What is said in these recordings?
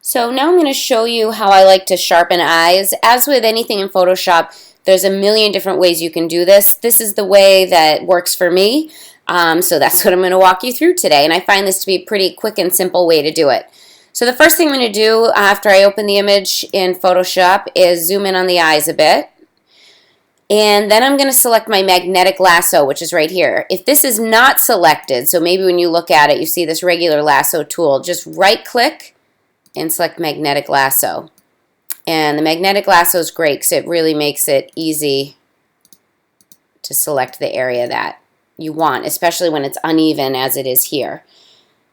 So now I'm going to show you how I like to sharpen eyes. As with anything in Photoshop, there's a million different ways you can do this. This is the way that works for me, so that's what I'm going to walk you through today. And I find this to be a pretty quick and simple way to do it. So the first thing I'm going to do after I open the image in Photoshop is zoom in on the eyes a bit. And then I'm going to select my magnetic lasso, which is right here. If this is not selected, so maybe when you look at it you see this regular lasso tool, just right click and select magnetic lasso. And the magnetic lasso is great because it really makes it easy to select the area that you want, especially when it's uneven as it is here.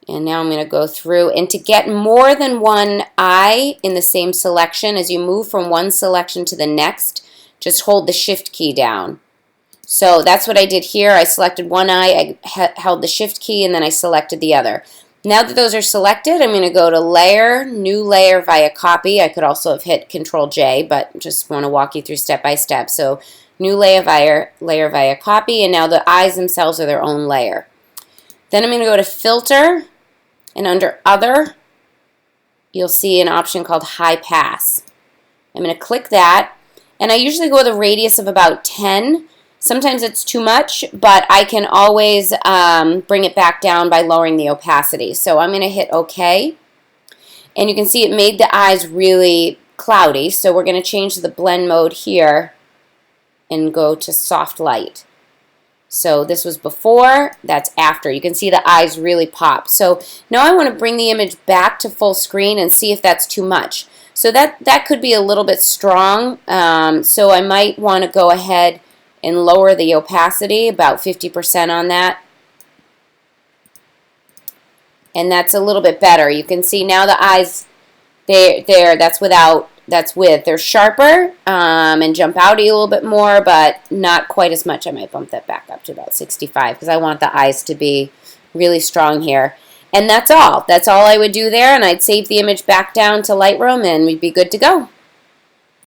And now I'm going to go through, and to get more than one eye in the same selection, as you move from one selection to the next, just hold the shift key down. So that's what I did here. I selected one eye, I held the shift key, and then I selected the other. Now that those are selected, I'm going to go to Layer, New Layer via Copy. I could also have hit Control-J, but just want to walk you through step by step. So New Layer via Copy, and now the eyes themselves are their own layer. Then I'm going to go to Filter, and under Other, you'll see an option called High Pass. I'm going to click that, and I usually go with a radius of about 10. Sometimes it's too much, but I can always bring it back down by lowering the opacity. So I'm going to hit OK. And you can see it made the eyes really cloudy. So we're going to change the blend mode here and go to soft light. So this was before, that's after. You can see the eyes really pop. So now I want to bring the image back to full screen and see if that's too much. So that could be a little bit strong. So I might want to go ahead and lower the opacity, about 50% on that. And that's a little bit better. You can see now the eyes, that's with. They're sharper and jump out a little bit more, but not quite as much. I might bump that back up to about 65 because I want the eyes to be really strong here. And that's all. That's all I would do there, and I'd save the image back down to Lightroom and we'd be good to go.